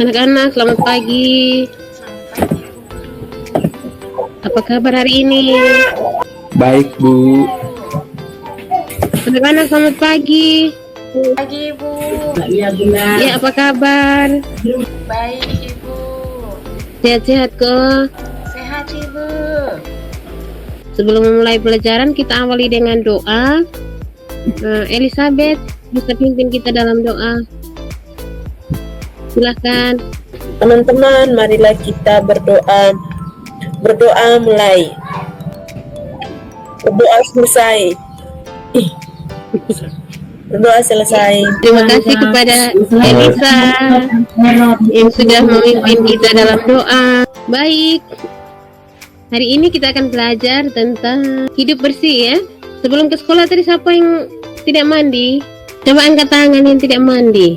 Anak-anak, selamat pagi. Apa kabar hari ini? Baik, Bu. Anak-anak, selamat pagi. Pagi Ibu. Ya, apa kabar? Baik Ibu. Sehat-sehat kok? Sehat Ibu. Sebelum memulai pelajaran, kita awali dengan doa. Elizabeth, bisa pimpin kita dalam doa. Silahkan. Teman-teman, marilah kita berdoa. Berdoa mulai. Berdoa selesai. Berdoa selesai. Terima kasih kepada Elisa yang sudah memimpin kita dalam doa. Baik. Hari ini kita akan belajar tentang hidup bersih ya. Sebelum ke sekolah tadi siapa yang tidak mandi? Coba angkat tangan yang tidak mandi.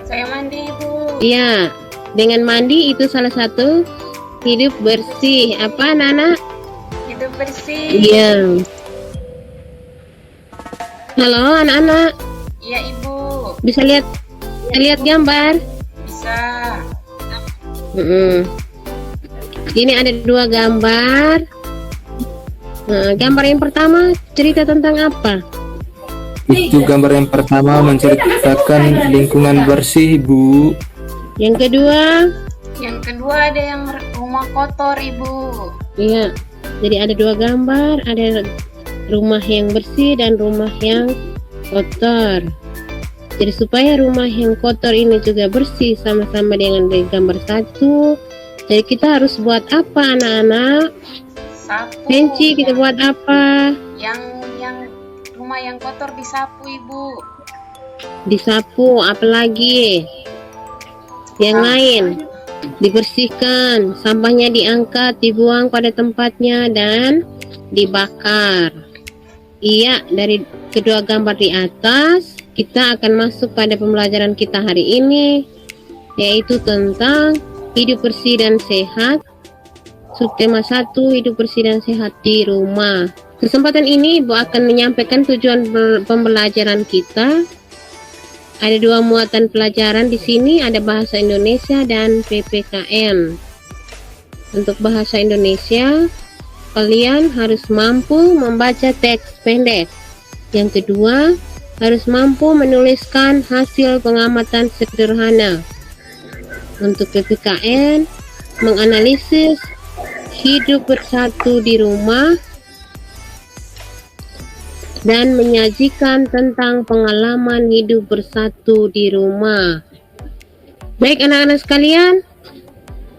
Saya mandi Ibu. Iya, dengan mandi itu salah satu hidup bersih. Apa, Nana? Hidup bersih. Iya. Halo, anak-anak. Iya Ibu. Bisa lihat gambar? Bisa. Ini ada dua gambar. Gambar yang pertama cerita tentang apa? Itu gambar yang pertama menceritakan lingkungan bersih, Bu. Yang kedua? Yang kedua ada yang rumah kotor Ibu. Iya. Jadi ada dua gambar, ada rumah yang bersih dan rumah yang kotor. Jadi supaya rumah yang kotor ini juga bersih sama-sama dengan di gambar satu. Jadi kita harus buat apa anak-anak? Sapu. Benci kita buat apa? Yang rumah yang kotor disapu Ibu. Disapu, apalagi? Yang lain dibersihkan, sampahnya diangkat, dibuang pada tempatnya dan dibakar. Iya, dari kedua gambar di atas kita akan masuk pada pembelajaran kita hari ini, yaitu tentang hidup bersih dan sehat. Subtema 1, hidup bersih dan sehat di rumah. Kesempatan ini Ibu akan menyampaikan tujuan pembelajaran kita. Ada dua muatan pelajaran di sini, ada bahasa Indonesia dan PPKN. Untuk bahasa Indonesia, kalian harus mampu membaca teks pendek. Yang kedua, harus mampu menuliskan hasil pengamatan sederhana. Untuk PPKN, menganalisis hidup bersatu di rumah dan menyajikan tentang pengalaman hidup bersatu di rumah. Baik anak-anak sekalian,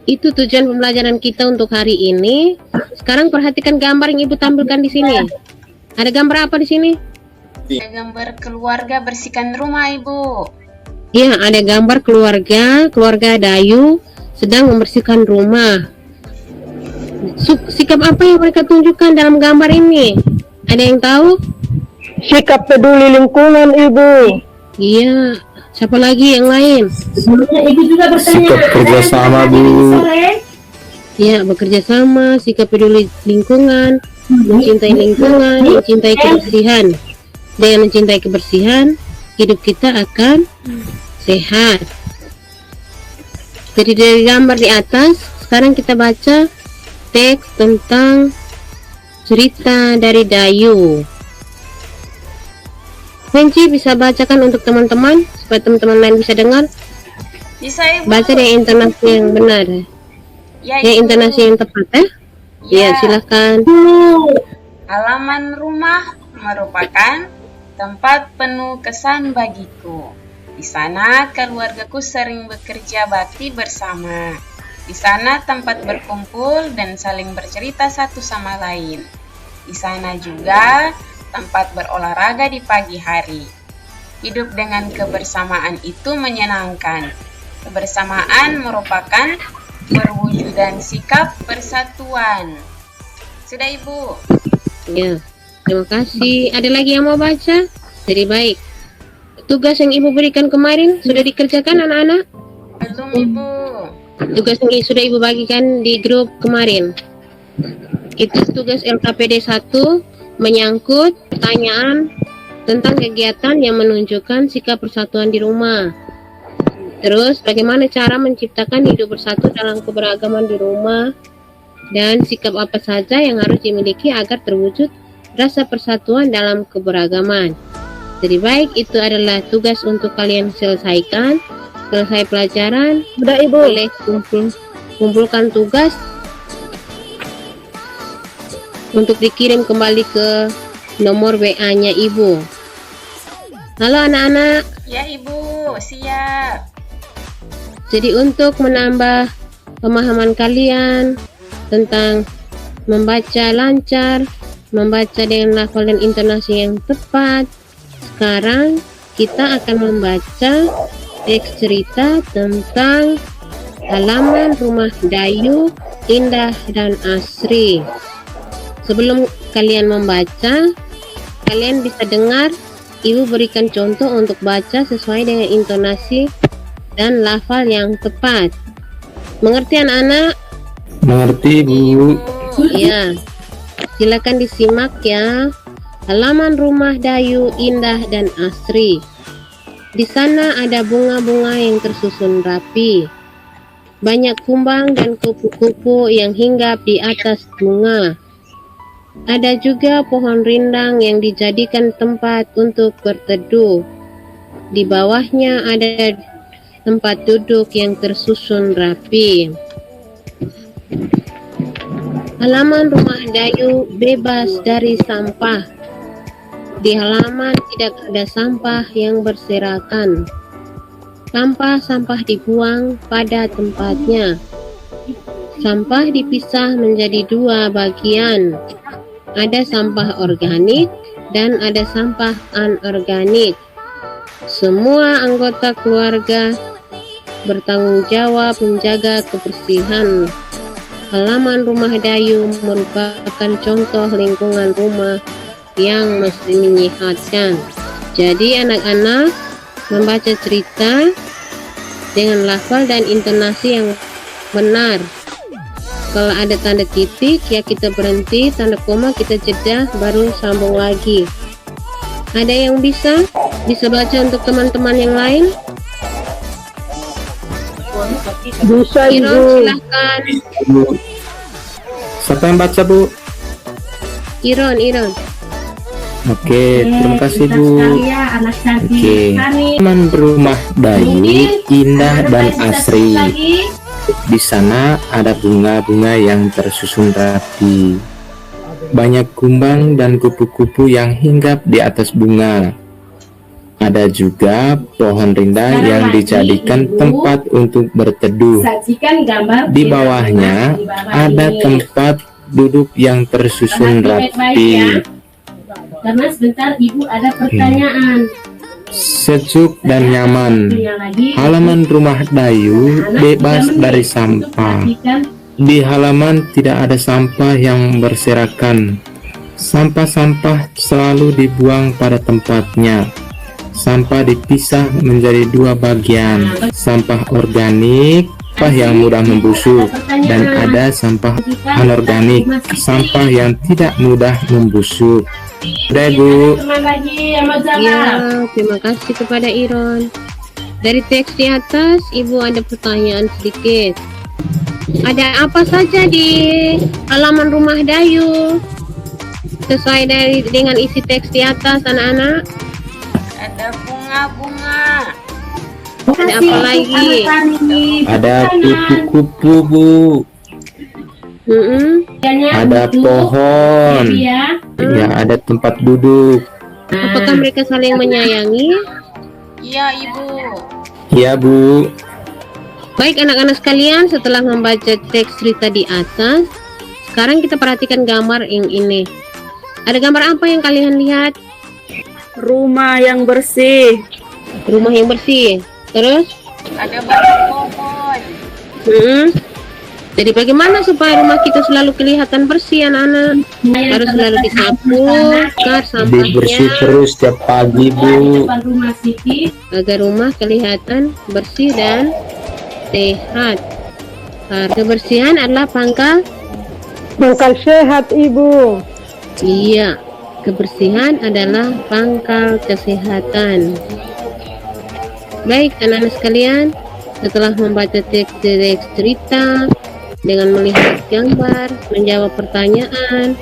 itu tujuan pembelajaran kita untuk hari ini. Sekarang perhatikan gambar yang Ibu tampilkan di sini. Ada gambar apa di sini? Ada gambar keluarga bersihkan rumah Ibu. Ya, ada gambar keluarga Dayu sedang membersihkan rumah. Sikap apa yang mereka tunjukkan dalam gambar ini? Ada yang tahu? Sikap peduli lingkungan, Ibu. Iya, siapa lagi yang lain? Sikap kerjasama, Bu. Ya, bekerja sama, sikap peduli lingkungan, mencintai lingkungan, mencintai kebersihan. Dengan mencintai kebersihan, hidup kita akan sehat. Jadi dari gambar di atas, sekarang kita baca teks tentang cerita dari Dayu. Benci bisa bacakan untuk teman-teman supaya teman-teman lain bisa dengar. Bisa Ibu. Baca dengan intonasi yang benar. Ya Ya, Ibu. intonasi yang tepat ya. Ya, silakan. Halaman rumah merupakan tempat penuh kesan bagiku. Di sana keluargaku sering bekerja bakti bersama. Di sana tempat berkumpul dan saling bercerita satu sama lain. Di sana juga tempat berolahraga di pagi hari. Hidup dengan kebersamaan itu menyenangkan. Kebersamaan merupakan perwujudan sikap persatuan. Sudah Ibu? Ya, terima kasih. Ada lagi yang mau baca? Jadi baik. Tugas yang Ibu berikan kemarin sudah dikerjakan anak-anak? Belum Ibu. Tugas yang sudah Ibu bagikan di grup kemarin. Itu tugas LKPD 1 menyangkut pertanyaan tentang kegiatan yang menunjukkan sikap persatuan di rumah. Terus bagaimana cara menciptakan hidup bersatu dalam keberagaman di rumah, dan sikap apa saja yang harus dimiliki agar terwujud rasa persatuan dalam keberagaman. Jadi baik, itu adalah tugas untuk kalian selesaikan. Selesai pelajaran, Udah Ibu. boleh kumpulkan tugas untuk dikirim kembali ke nomor WA-nya Ibu. Halo anak-anak. Ya Ibu, siap. Jadi untuk menambah pemahaman kalian tentang membaca lancar, membaca dengan lafal dan intonasi yang tepat, sekarang kita akan membaca teks cerita tentang halaman rumah Dayu, Indah, dan Asri. Sebelum kalian membaca, kalian bisa dengar Ibu berikan contoh untuk baca sesuai dengan intonasi dan lafal yang tepat. Mengerti anak-anak? Mengerti, Bu. Ya. Silakan disimak ya. Halaman rumah Dayu, Indah, dan Asri. Di sana ada bunga-bunga yang tersusun rapi. Banyak kumbang dan kupu-kupu yang hinggap di atas bunga. Ada juga pohon rindang yang dijadikan tempat untuk berteduh. Di bawahnya ada tempat duduk yang tersusun rapi. Halaman rumah Dayu bebas dari sampah. Di halaman tidak ada sampah yang berserakan. Sampah-sampah dibuang pada tempatnya. Sampah dipisah menjadi dua bagian. Ada sampah organik dan ada sampah anorganik. Semua anggota keluarga bertanggung jawab menjaga kebersihan. Halaman rumah Dayu merupakan contoh lingkungan rumah yang mesti menyehatkan. Jadi anak-anak membaca cerita dengan lafal dan intonasi yang benar. Kalau ada tanda titik ya kita berhenti, tanda koma kita jeda, baru sambung lagi. Ada yang bisa baca untuk teman-teman yang lain? Bisa Iron, Ibu. silahkan. Bu. Siapa yang baca, Bu? Iron. Oke, terima kasih, Bu. Oke. Halaman rumah Dayu, Indah, dan Asri. Di sana ada bunga-bunga yang tersusun rapi. Banyak kumbang dan kupu-kupu yang hinggap di atas bunga. Ada juga pohon rindang yang dijadikan tempat untuk berteduh. Di bawahnya ada tempat duduk yang tersusun rapi. Karena sebentar Ibu ada pertanyaan. Sejuk dan nyaman. Halaman rumah Dayu bebas dari sampah. Di halaman tidak ada sampah yang berserakan. Sampah-sampah selalu dibuang pada tempatnya. Sampah dipisah menjadi dua bagian. Sampah organik, sampah yang mudah membusuk, dan ada sampah anorganik, sampah yang tidak mudah membusuk. Udah, Bu. Teman lagi yang mau jawab. Ya, terima kasih kepada Iron. Dari teks di atas, Ibu ada pertanyaan sedikit. Ada apa saja di halaman rumah Dayu? Sesuai dengan isi teks di atas, anak-anak. Ada bunga-bunga. Ada apa lagi? Ada kupu-kupu, Bu. Ada pohon. Ya, ada tempat duduk. Apakah mereka saling menyayangi? Iya Ibu. Iya, Bu. Baik anak-anak sekalian, setelah membaca teks cerita di atas, sekarang kita perhatikan gambar yang ini. Ada gambar apa yang kalian lihat? Rumah yang bersih. Rumah yang bersih. Terus? Ada banyak pohon. Jadi bagaimana supaya rumah kita selalu kelihatan bersih anak-anak? Harus selalu disapu, agar Bersih sampahnya, terus setiap pagi, Bu. Depan rumah Siti. agar rumah kelihatan bersih dan sehat. Kebersihan adalah pangkal. sehat Ibu. Iya, kebersihan adalah pangkal kesehatan. Baik anak-anak sekalian, Setelah membaca teks cerita dengan melihat gambar, menjawab pertanyaan,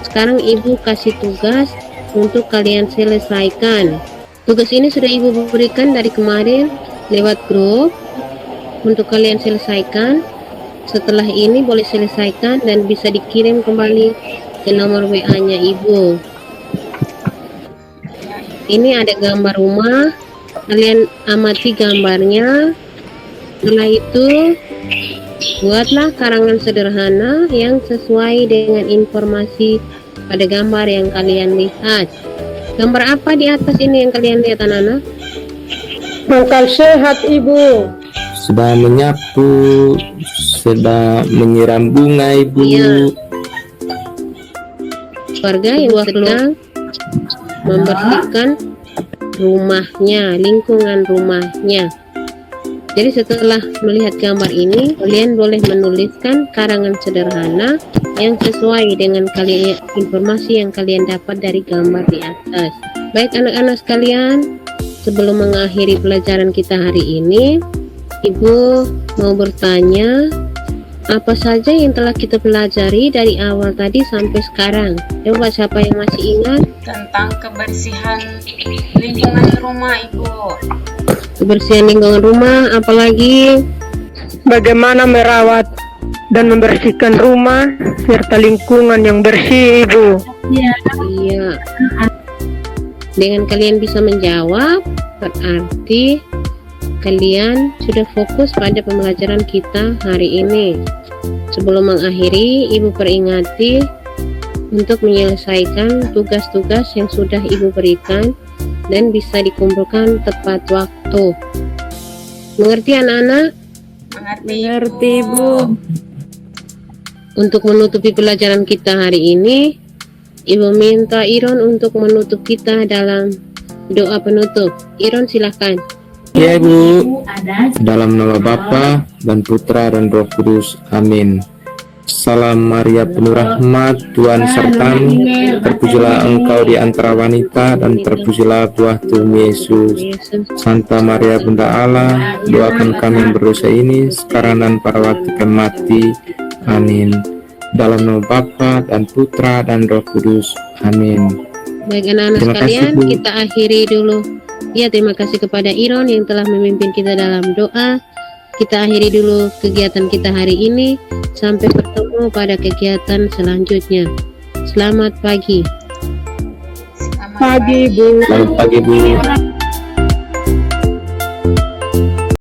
sekarang ibu kasih tugas untuk kalian selesaikan. Tugas ini sudah ibu berikan dari kemarin lewat grup untuk kalian selesaikan. Setelah ini boleh selesaikan dan bisa dikirim kembali ke nomor WA-nya ibu. Ini ada gambar rumah, kalian amati gambarnya. Setelah itu buatlah karangan sederhana yang sesuai dengan informasi pada gambar yang kalian lihat. Gambar apa di atas ini yang kalian lihat anak-anak? Mangkal sehat ibu. Sedang menyapu, sedang menyiram bunga ibu. Iya. Keluarga yang sedang membersihkan rumahnya, lingkungan rumahnya. Jadi setelah melihat gambar ini, kalian boleh menuliskan karangan sederhana yang sesuai dengan informasi yang kalian dapat dari gambar di atas. Baik anak-anak sekalian, sebelum mengakhiri pelajaran kita hari ini, Ibu mau bertanya, apa saja yang telah kita pelajari dari awal tadi sampai sekarang? Coba siapa yang masih ingat? Tentang kebersihan lingkungan rumah, Ibu. Kebersihan lingkungan rumah, apalagi? Bagaimana merawat dan membersihkan rumah serta lingkungan yang bersih ibu. Iya. Dengan kalian bisa menjawab, berarti kalian sudah fokus pada pembelajaran kita hari ini. Sebelum mengakhiri, Ibu peringati untuk menyelesaikan tugas-tugas yang sudah Ibu berikan dan bisa dikumpulkan tepat waktu. Mengerti anak-anak? Mengerti ibu. Untuk menutupi pelajaran kita hari ini, Ibu minta Iron untuk menutup kita dalam doa penutup. Iron silahkan. Ya ibu. Ibu ada Dalam nama Bapa dan Putra dan Roh Kudus. Amin. Salam Maria penuh rahmat, Tuhan sertamu, terpujilah engkau di antara wanita dan terpujilah buah tubuhmu Yesus. Yesus. Santa Maria Bunda Allah, doakan kami yang berdosa ini sekarang dan pada waktu kami mati. Amin. Dalam nama Bapa dan Putra dan Roh Kudus. Amin. Baik anak-anak Terima kasih, sekalian, Bu. kita akhiri dulu. Ya, terima kasih kepada Iron yang telah memimpin kita dalam doa. Kita akhiri dulu kegiatan kita hari ini. Sampai bertemu pada kegiatan selanjutnya. Selamat pagi. Selamat Pagi ibu. Selamat pagi Bu.